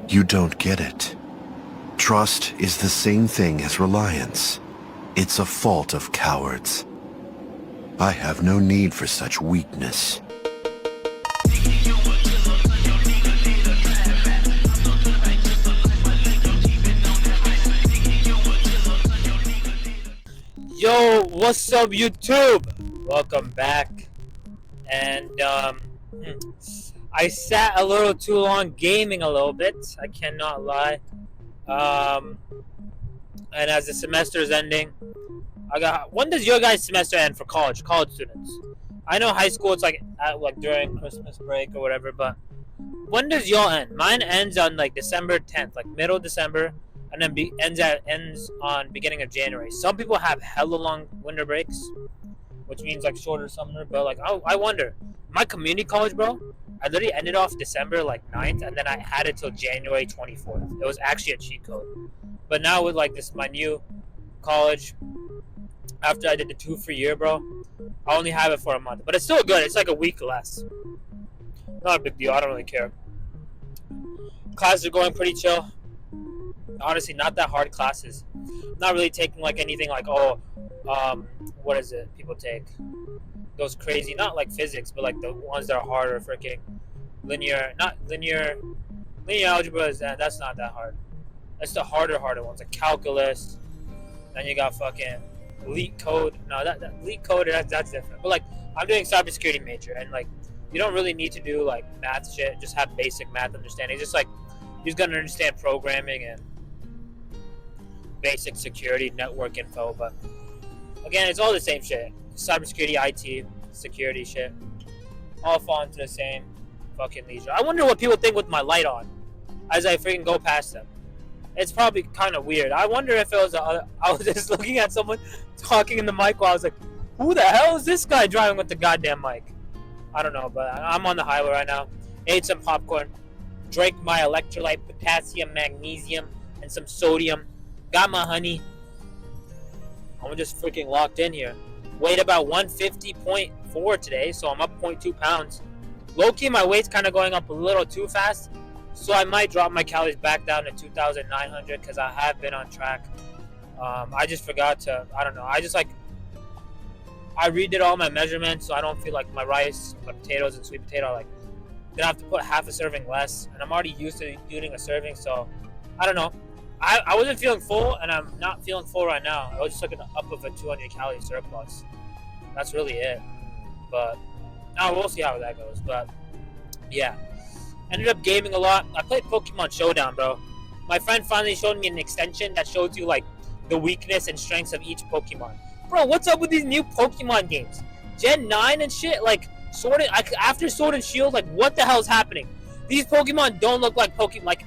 You don't get it. Trust is the same thing as reliance. It's a fault of cowards. I have no need for such weakness. Yo, what's up, YouTube? Welcome back. And I sat a little too long gaming a little bit. I cannot lie. And as the semester is ending, when does your guys' semester end for college students? I know high school it's like during Christmas break or whatever, but when does y'all end? Mine ends on like December 10th, like middle December, and then ends on beginning of January. Some people have hella long winter breaks, which means like shorter summer, but like I wonder. My community college, bro, I literally ended off December like 9th, and then I had it till January 24th. It was actually a cheat code. But now with like my new college, after I did the 2 free year, bro, I only have it for a month. But it's still good. It's like a week less. Not a big deal. I don't really care. Classes are going pretty chill. Honestly, not that hard classes. I'm not really taking like anything like, what is it people take? Those crazy, not like physics, but like the ones that are harder, freaking linear algebra that's not that hard. That's the harder ones, like calculus. Then you got fucking leak code. No, that leak code, that's different. But like, I'm doing cybersecurity major, and like, you don't really need to do like math shit. Just have basic math understanding. Just like, you're just gonna understand programming and basic security, network info. But again, it's all the same shit. Cybersecurity, IT, security shit, all fall into the same fucking leisure. I wonder what people think with my light on as I freaking go past them. It's probably kind of weird. I wonder if it was I was just looking at someone talking in the mic while I was like, who the hell is this guy driving with the goddamn mic? I don't know, but I'm on the highway right now. Ate some popcorn, drank my electrolyte, potassium, magnesium, and some sodium. Got my honey. I'm just freaking locked in here. Weighed about 150.4 today, so I'm up 0.2 pounds. Low-key, my weight's kind of going up a little too fast, so I might drop my calories back down to 2,900 because I have been on track. I just forgot to, I don't know, I redid all my measurements, so I don't feel like my rice, my potatoes, and sweet potato are like, gonna have to put half a serving less, and I'm already used to eating a serving, so I don't know. I wasn't feeling full, and I'm not feeling full right now. I was just looking up of a 200 calorie surplus. That's really it. But now we'll see how that goes. But yeah, ended up gaming a lot. I played Pokemon Showdown, bro. My friend finally showed me an extension that shows you like the weakness and strengths of each Pokemon. Bro, what's up with these new Pokemon games? Gen 9 and shit, like after Sword and Shield, like what the hell's happening? These Pokemon don't look like Pokemon. Like,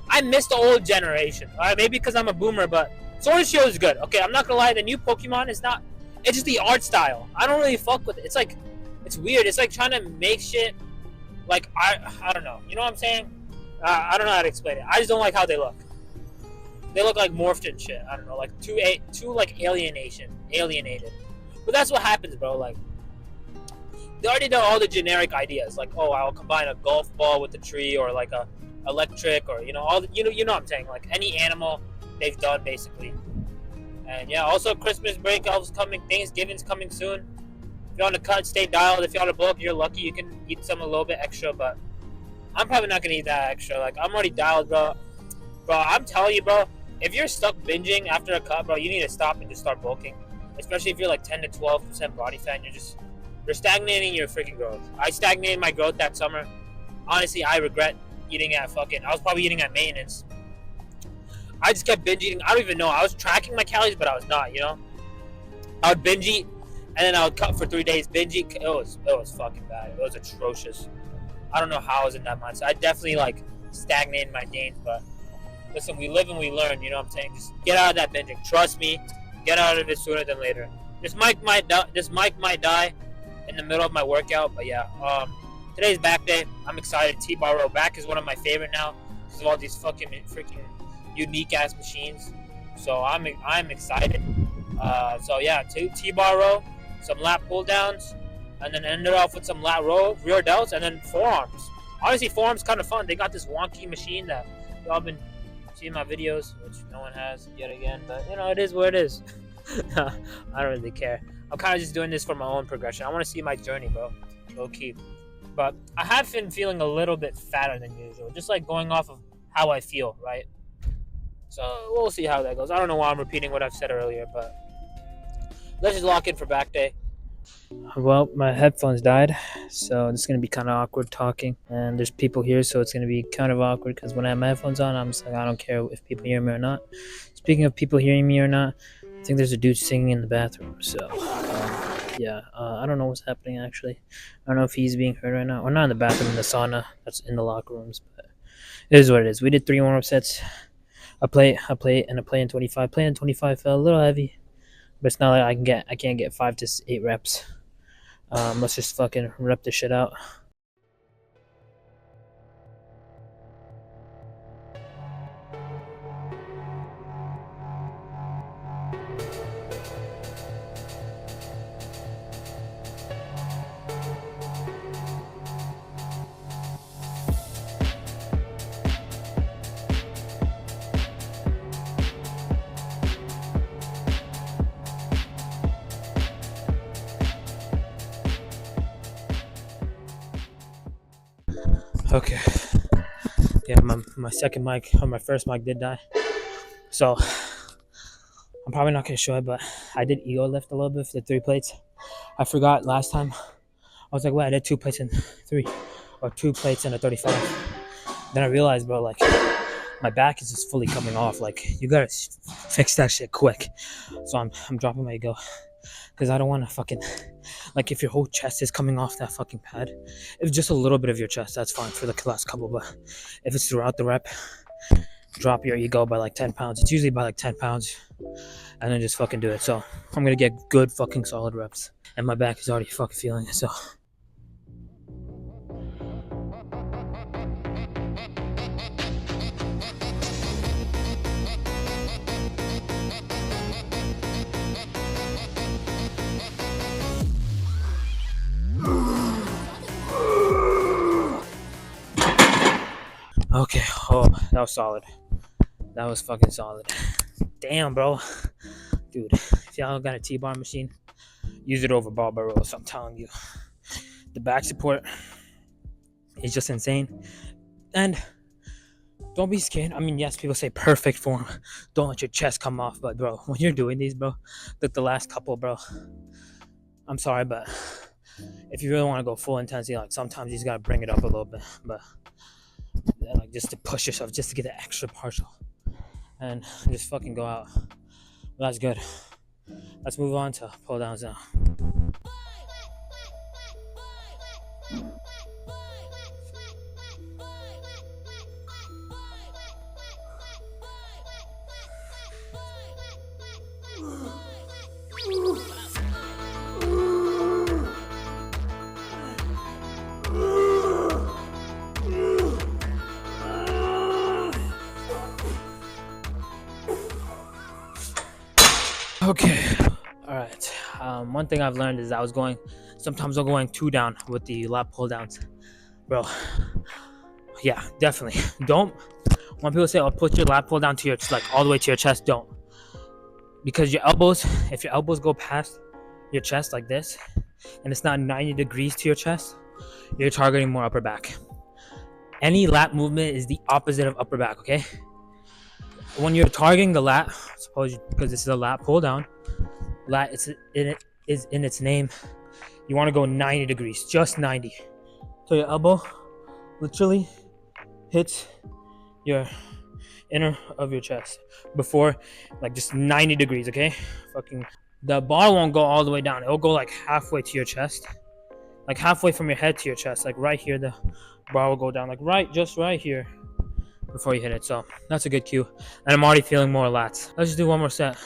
I missed the old generation. Alright, maybe because I'm a boomer, but Sword and Shield is good. Okay, I'm not gonna lie, the new Pokemon is not. It's just the art style. I don't really fuck with it. It's like, it's weird. It's like trying to make shit like I don't know. You know what I'm saying? I don't know how to explain it. I just don't like how they look. They look like morphed and shit. I don't know, like too like alienated. But that's what happens, bro. Like, they already know all the generic ideas. Like, oh, I'll combine a golf ball with a tree, or like a electric, or you know what I'm saying, like any animal they've done basically. And yeah, also Christmas break is coming, Thanksgiving's coming soon. If you're on the cut, stay dialed. If you're on the bulk, you're lucky, you can eat some a little bit extra, but I'm probably not gonna eat that extra. Like, I'm already dialed, bro. I'm telling you, bro, if you're stuck binging after a cut, bro, you need to stop and just start bulking. Especially if you're like 10 to 12% body fat, and you're stagnating your freaking growth. I stagnated my growth that summer. Honestly, I regret I was probably eating at maintenance. I just kept binge eating. I don't even know. I was tracking my calories, but I was not, you know? I would binge eat, and then I would cut for 3 days. Binge eat, it was fucking bad. It was atrocious. I don't know how I was in that mindset. I definitely, like, stagnated my gains, but listen, we live and we learn, you know what I'm saying? Just get out of that binging. Trust me, get out of it sooner than later. This mic might die in the middle of my workout, but yeah, today's back day. I'm excited. T-bar row back is one of my favorite now because of all these freaking unique ass machines. So I'm excited. So yeah, T-bar row, some lat pull downs, and then ended off with some lat row, rear delts, and then forearms. Honestly, forum's kind of fun. They got this wonky machine that y'all been seeing my videos, which no one has yet again. But you know, it is what it is. I don't really care. I'm kind of just doing this for my own progression. I want to see my journey, bro. Low key. But I have been feeling a little bit fatter than usual, just like going off of how I feel, right? So we'll see how that goes. I don't know why I'm repeating what I've said earlier, but let's just lock in for back day. Well, my headphones died, so it's going to be kind of awkward talking. And there's people here, so it's going to be kind of awkward because when I have my headphones on, I'm just like, I don't care if people hear me or not. Speaking of people hearing me or not, I think there's a dude singing in the bathroom. So, yeah, I don't know what's happening, actually. I don't know if he's being heard right now. Or not in the bathroom, in the sauna. That's in the locker rooms, but it is what it is. We did 3 warm-up sets. I play in 25. Playing in 25 felt a little heavy, but it's not like I can't get 5 to 8 reps. Let's just fucking rep this shit out. Okay. Yeah, my second mic, or my first mic did die. So, I'm probably not going to show it, but I did ego lift a little bit for the 3 plates. I forgot last time. I was like, wait, I did 2 plates in 3. Or 2 plates in a 35. Then I realized, bro, like, my back is just fully coming off. Like, you got to fix that shit quick. So, I'm dropping my ego. Because I don't want to fucking, like, if your whole chest is coming off that fucking pad, if just a little bit of your chest, that's fine for the last couple, but if it's throughout the rep, drop your ego by like 10 pounds. It's usually by like 10 pounds, and then just fucking do it. So I'm going to get good fucking solid reps, and my back is already fucking feeling it, so. Okay, oh, that was solid. That was fucking solid. Damn, bro. Dude, if y'all got a T-bar machine, use it over barbell rolls, I'm telling you. The back support is just insane. And don't be scared. I mean, yes, people say perfect form. Don't let your chest come off. But, bro, when you're doing these, bro, like the last couple, bro, I'm sorry, but if you really want to go full intensity, like sometimes you just got to bring it up a little bit. But like just to push yourself, just to get the extra partial, and just fucking go out. That's good. Let's move on to pull downs now. Okay, all right. One thing I've learned is sometimes I'm going 2 down with the lat pull downs, bro. Yeah, definitely. Don't. When people say, "Oh, put your lat pull down to your like all the way to your chest," don't, because if your elbows go past your chest like this, and it's not 90 degrees to your chest, you're targeting more upper back. Any lat movement is the opposite of upper back. Okay. When you're targeting the lat, because this is a lat pull down, lat is in its name. You want to go 90 degrees, just 90. So your elbow literally hits your inner of your chest before, like just 90 degrees. Okay, fucking the bar won't go all the way down. It'll go like halfway to your chest, like halfway from your head to your chest, like right here. The bar will go down, like just right here, before you hit it. So that's a good cue, and I'm already feeling more lats. Let's just do one more set.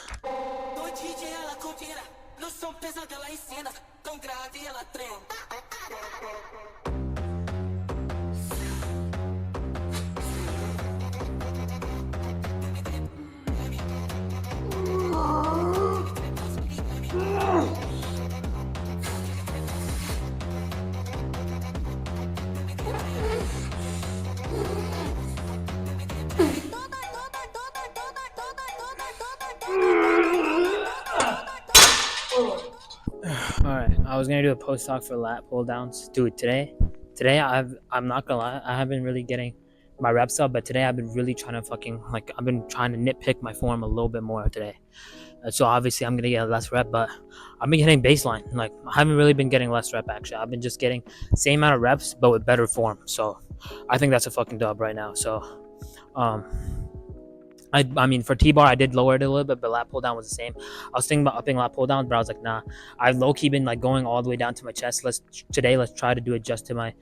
was gonna do a post talk for lat pull downs, dude. Today I'm not gonna lie, I haven't really getting my reps up, but today I've been really trying to I've been trying to nitpick my form a little bit more today. So obviously I'm gonna get less rep, but I've been getting baseline. Like I haven't really been getting less rep actually. I've been just getting same amount of reps but with better form. So I think that's a fucking dub right now. So I mean for T-bar I did lower it a little bit, but lat pull down was the same. I was thinking about upping lat pull down, but I was like, nah. I've low key been like going all the way down to my chest. Let's try to do it just to my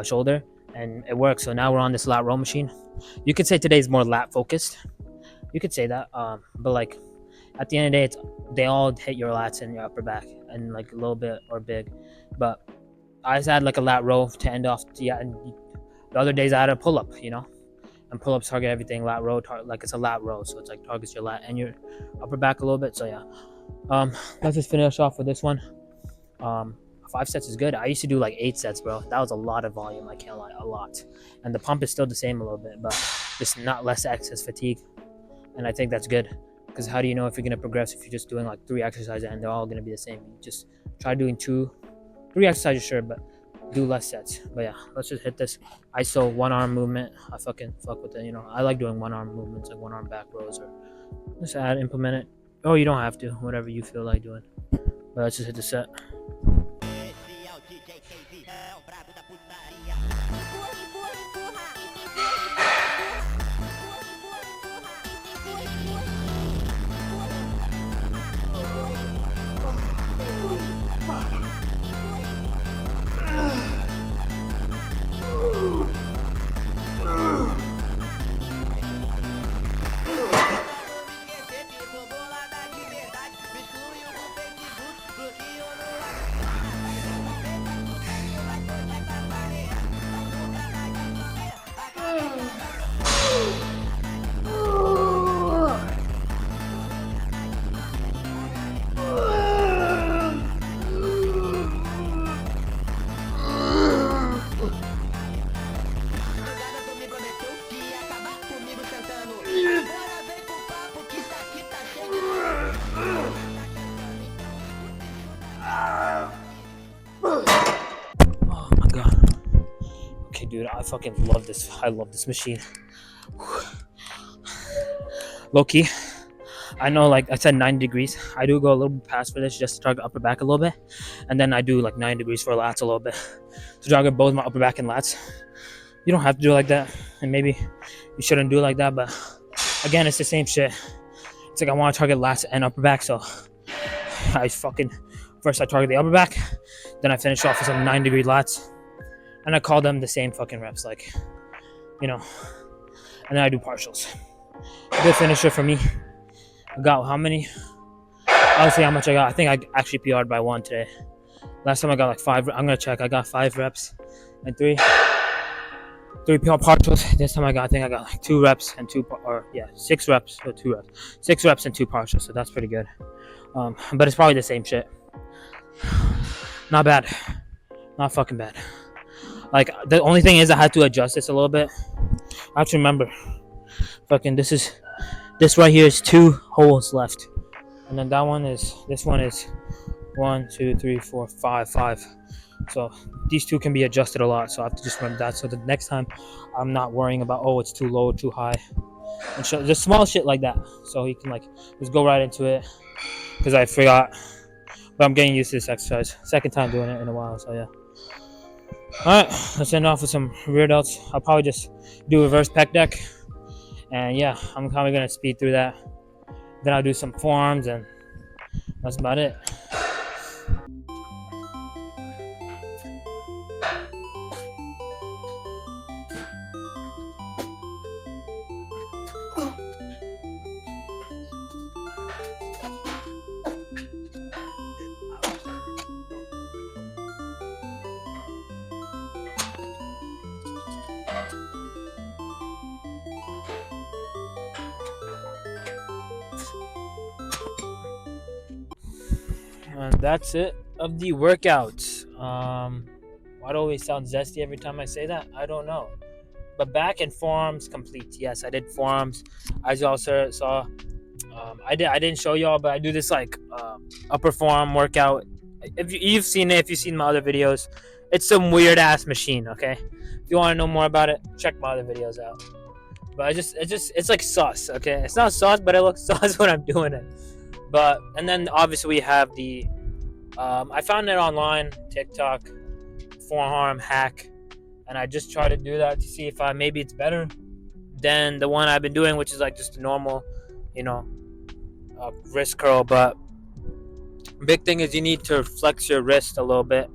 shoulder, and it works. So now we're on this lat row machine. You could say today's more lat focused. You could say that, but like at the end of the day, they all hit your lats and your upper back and like a little bit or big. But I just had like a lat row to end off. Yeah, and the other days I had a pull up, and pull ups target everything. Lat row, like it's a lat row, so it's like targets your lat and your upper back a little bit. So yeah, let's just finish off with this one. 5 sets is good. I used to do like 8 sets, bro. That was a lot of volume. I can't lie, a lot. And the pump is still the same a little bit, but just not less excess fatigue. And I think that's good. Because how do you know if you're going to progress if you're just doing like 3 exercises and they're all going to be the same? You just try doing 3 exercises, sure, but do less sets. But yeah, let's just hit this ISO 1 arm movement. I fucking fuck with it, I like doing 1 arm movements, like 1 arm back rows, or just implement it. Oh, you don't have to, whatever you feel like doing. But let's just hit the set. Dude, I fucking love this. I love this machine. Low-key, I know, like I said, 90 degrees. I do go a little bit past for this just to target upper back a little bit. And then I do like 9 degrees for lats a little bit to target both my upper back and lats. You don't have to do it like that. And maybe you shouldn't do it like that. But again, it's the same shit. It's like I want to target lats and upper back. So first I target the upper back. Then I finish off with some 9-degree lats. And I call them the same fucking reps, like, and then I do partials. Good finisher for me. I got how many? I'll see how much I got. I think I actually PR'd by 1 today. Last time I got like 5. I'm gonna check. I got 5 reps and 3 PR partials. This time I think I got like 2 reps and 6 reps or 2 reps. 6 reps and 2 partials. So that's pretty good. But it's probably the same shit. Not bad. Not fucking bad. Like, the only thing is I had to adjust this a little bit. I have to remember, this right here is 2 holes left. And then this one is 1, 2, 3, 4, 5. So these 2 can be adjusted a lot. So I have to just remember that. So the next time I'm not worrying about, it's too low, too high. And just small shit like that. So you can like just go right into it. Because I forgot. But I'm getting used to this exercise. Second time doing it in a while, so yeah. Alright, let's end off with some rear delts. I'll probably just do reverse pec deck. And yeah, I'm probably going to speed through that. Then I'll do some forearms, and that's about it. And that's it of the workout. Why do I always sound zesty every time I say that? I don't know. But back and forearms complete. Yes, I did forearms. As y'all saw, I didn't show y'all, but I do this like upper forearm workout If you've seen it, if you've seen my other videos, it's some weird ass machine. Okay, if you want to know more about it, check my other videos out. But it's like sus. Okay, it's not sus, but it looks sus when I'm doing it. But and then obviously we have the I found it online, TikTok, forearm hack, and I just try to do that to see if maybe it's better than the one I've been doing, which is like just a normal, you know, wrist curl. But big thing is you need to flex your wrist a little bit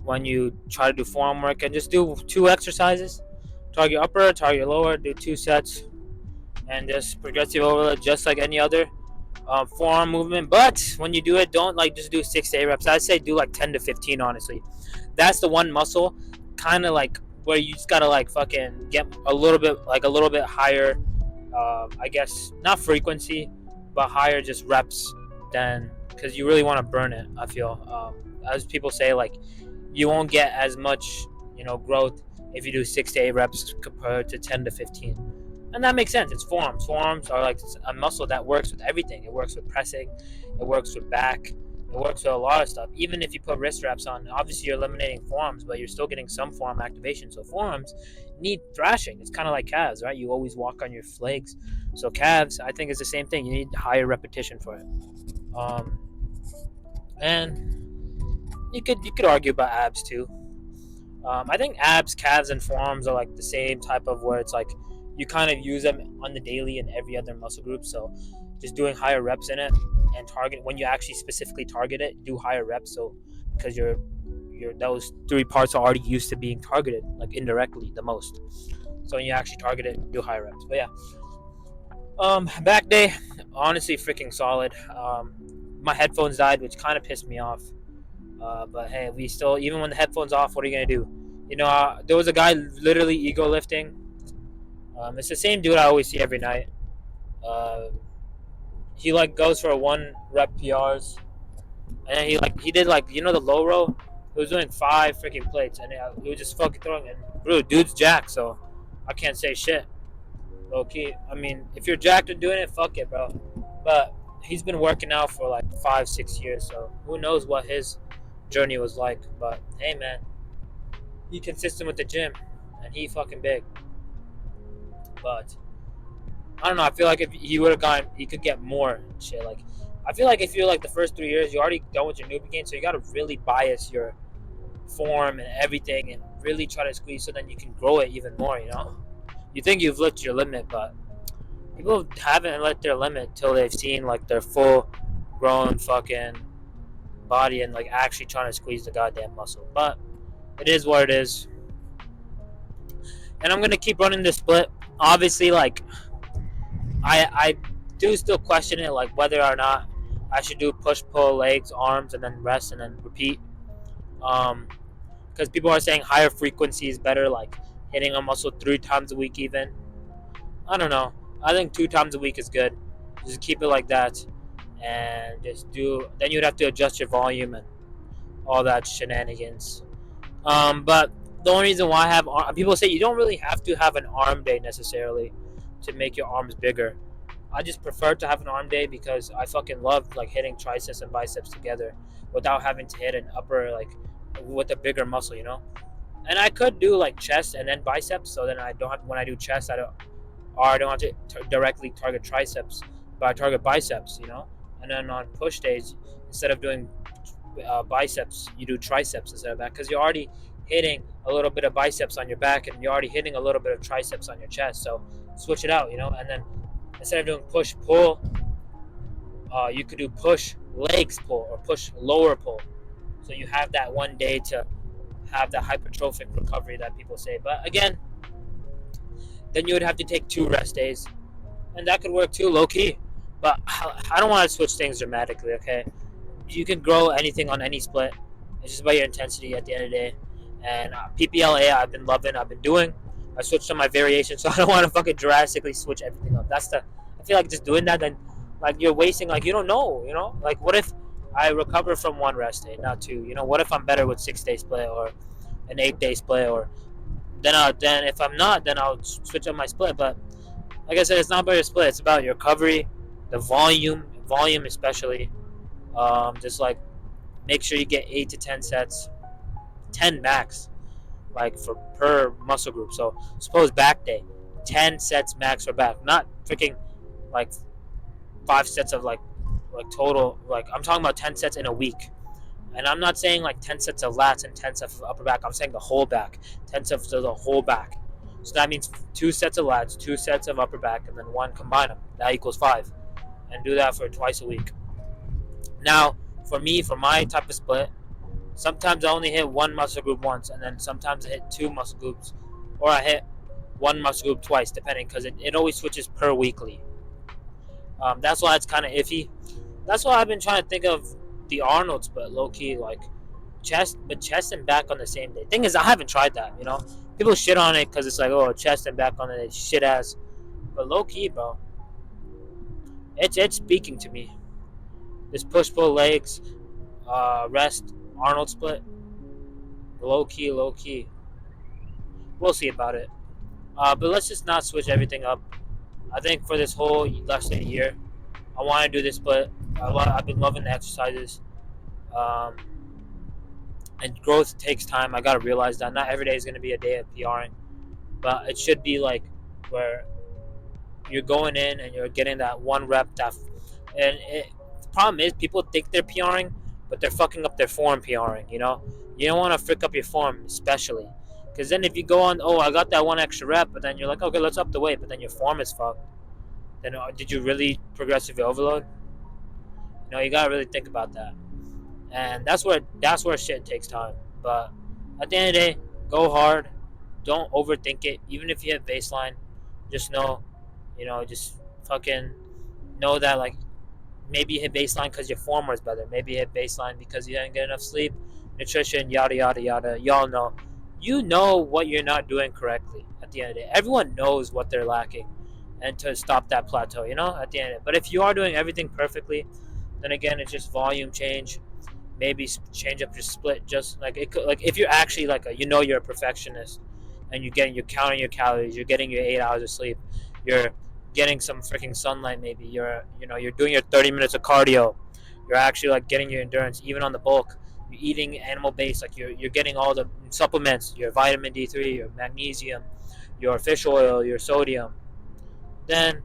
when you try to do forearm work, and just do 2 exercises: target upper, target lower, do 2 sets, and just progressive overload, just like any other forearm movement. But when you do it, don't like just do 6 to 8 reps. I'd say do like 10 to 15. Honestly, that's the one muscle, kind of like where you just gotta like fucking get a little bit higher. I guess not frequency, but higher just reps than, because you really want to burn it. I feel as people say, like you won't get as much growth if you do 6 to 8 reps compared to 10 to 15. And that makes sense. It's forearms. Forearms are like a muscle that works with everything. It works with pressing. It works with back. It works with a lot of stuff. Even if you put wrist wraps on, obviously you're eliminating forearms, but you're still getting some forearm activation. So forearms need thrashing. It's kind of like calves, right? You always walk on your legs. So calves, I think, is the same thing. You need higher repetition for it. And you could argue about abs too. I think abs, calves, and forearms are like the same type of where it's like you kind of use them on the daily in every other muscle group. So just doing higher reps in it, and target when you actually specifically target it, do higher reps. So because your those 3 parts are already used to being targeted like indirectly the most. So when you actually target it, do higher reps. But yeah, back day, honestly freaking solid. My headphones died, which kind of pissed me off. But hey, we still, even when the headphones off, what are you gonna do? There was a guy literally ego lifting. It's the same dude I always see every night. He like goes for 1 rep PRs, and then he did like the low row. He was doing 5 freaking plates, and he was just fucking throwing it. Bro, dude's jacked, so I can't say shit. Low key, I mean, if you're jacked and doing it, fuck it, bro. But he's been working out for like 5-6 years, so who knows what his journey was like. But hey, man, he consistent with the gym, and he fucking big. But I don't know. I feel like if he would have gone, he could get more shit. Like, I feel like if you're like the first 3 years, you're already done with your newbie game, so you gotta really bias your form and everything, and really try to squeeze so then you can grow it even more. You think you've lifted your limit, but people haven't let their limit till they've seen like their full grown fucking body and like actually trying to squeeze the goddamn muscle. But it is what it is, and I'm gonna keep running this split. Obviously, like I do still question it, like whether or not I should do push, pull, legs, arms, and then rest and then repeat. Because people are saying higher frequency is better, like hitting a muscle 3 times a week even. I don't know. I think 2 times a week is good. Just keep it like that, and just do. Then you'd have to adjust your volume and all that shenanigans. But the only reason why I have people say you don't really have to have an arm day necessarily to make your arms bigger. I just prefer to have an arm day because I fucking love like hitting triceps and biceps together without having to hit an upper like with a bigger muscle, And I could do like chest and then biceps, so then I don't have, when I do chest, I don't have to directly target triceps, but I target biceps, And then on push days, instead of doing biceps, you do triceps instead of that, because you're already hitting a little bit of biceps on your back and you're already hitting a little bit of triceps on your chest. So switch it out, and then instead of doing push pull, you could do push legs pull or push lower pull. So you have that one day to have that hypertrophic recovery that people say. But again, then you would have to take 2 rest days, and that could work too, low key. But I don't want to switch things dramatically. Okay, you can grow anything on any split. It's just about your intensity at the end of the day. And PPLA, I've been loving. I've been doing. I switched on my variation, so I don't want to fucking drastically switch everything up. I feel like just doing that, then like you're wasting. Like you don't know. Like what if I recover from 1 rest day, not 2? What if I'm better with 6-day split or an 8-day split, or then if I'm not, then I'll switch up my split. But like I said, it's not about your split. It's about your recovery, the volume especially. Just like make sure you get 8 to 10 sets, 10 max, like for per muscle group. So suppose back day, 10 sets max for back, not freaking like 5 sets of like total. Like I'm talking about 10 sets in a week. And I'm not saying like 10 sets of lats and 10 sets of upper back. I'm saying the whole back. 10 sets of the whole back. So that means 2 sets of lats, 2 sets of upper back, and then 1 combine them. That equals 5. And do that for twice a week. Now, for me, for my type of split, sometimes I only hit 1 muscle group once, and then sometimes I hit 2 muscle groups, or I hit 1 muscle group twice, depending, because it always switches per weekly. That's why it's kind of iffy. That's why I've been trying to think of the Arnold split, low key, like chest and back on the same day. Thing is, I haven't tried that. People shit on it because it's like, oh, chest and back on the shit ass. But low key, bro, it's speaking to me. This push pull legs, rest Arnold split, low key. We'll see about it. But let's just not switch everything up. I think for this whole less than a year, I want to do this split. I've been loving the exercises. And growth takes time. I gotta realize that not every day is gonna be a day of PRing, but it should be like where you're going in and you're getting that one rep. The problem is people think they're PRing, but they're fucking up their form PRing. You don't want to frick up your form, especially because then if you go on, oh, I got that one extra rep, but then you're like, okay, let's up the weight, but then your form is fucked. Then did you really progressive overload? You gotta really think about that. And that's where shit takes time. But at the end of the day, go hard. Don't overthink it. Even if you hit baseline, just know, just fucking know that like maybe you hit baseline because your form was better. Maybe you hit baseline because you didn't get enough sleep, nutrition, yada yada yada. Y'all know. You know what you're not doing correctly at the end of the day. Everyone knows what they're lacking and to stop that plateau, at the end of it. But if you are doing everything perfectly, then again it's just volume change. Maybe change up your split, just like it could, like if you're actually like you're a perfectionist and you're counting your calories, you're getting your 8 hours of sleep, you're getting some freaking sunlight, maybe you're doing your 30 minutes of cardio, you're actually like getting your endurance even on the bulk, you're eating animal based, like you're getting all the supplements, your vitamin D3, your magnesium, your fish oil, your sodium, then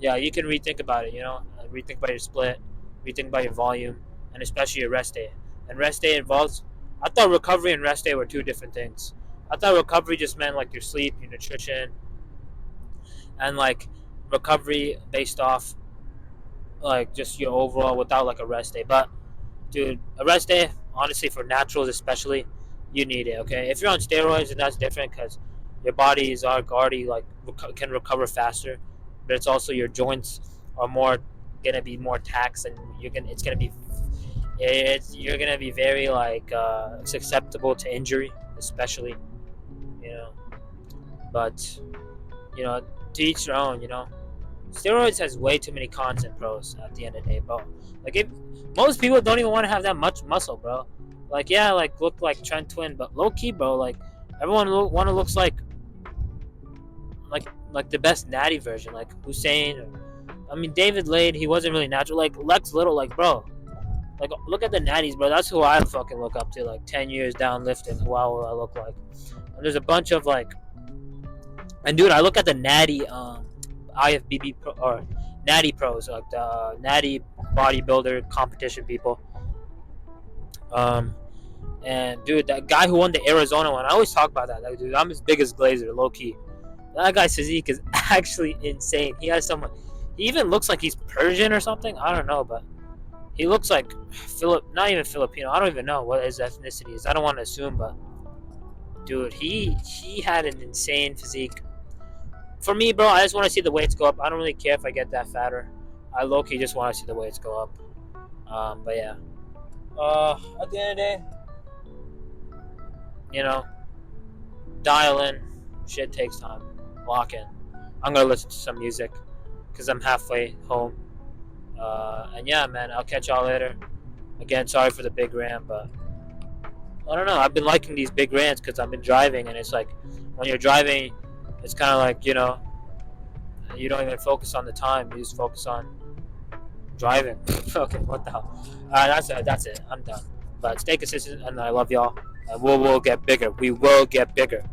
yeah, you can rethink about it, rethink about your split, rethink about your volume, and especially your rest day. And rest day involves, I thought recovery and rest day were 2 different things. I thought recovery just meant like your sleep, your nutrition, and like recovery based off like just your overall without like a rest day. But dude, a rest day, honestly, for naturals especially, you need it. Okay, if you're on steroids, then that's different because your body is already like can recover faster, but it's also your joints are gonna be more taxed, and you're gonna be very like susceptible to injury, especially, But to each their own. Steroids has way too many cons and pros at the end of the day, bro. Like if most people don't even want to have that much muscle, bro. Like yeah, like look like Trent Twin, but low key, bro. Like everyone looks like the best natty version, like Hussein. David Lade, he wasn't really natural. Like Lex Little, like bro. Like, look at the natties, bro. That's who I fucking look up to. Like, 10 years down lifting. Who I look like. And there's a bunch of, like... And, dude, I look at the natty IFBB pro, or natty pros. Like, the natty bodybuilder competition people. And, dude, that guy who won the Arizona one. I always talk about that. Like, dude, I'm his biggest glazer, low-key. That guy's physique is actually insane. He even looks like he's Persian or something. I don't know, but... He looks like not even Filipino. I don't even know what his ethnicity is. I don't want to assume, but dude, he had an insane physique. For me, bro, I just want to see the weights go up. I don't really care if I get that fatter. I low-key just want to see the weights go up. But yeah. At the end of the day, dial in. Shit takes time. Lock in. I'm gonna listen to some music because I'm halfway home. And yeah, man, I'll catch y'all later. Again, sorry for the big rant, but I don't know. I've been liking these big rants because I've been driving, and it's like when you're driving, it's kind of like, you don't even focus on the time. You just focus on driving. Okay, what the hell? Alright, that's it. I'm done. But stay consistent, and I love y'all. And we'll get bigger. We will get bigger.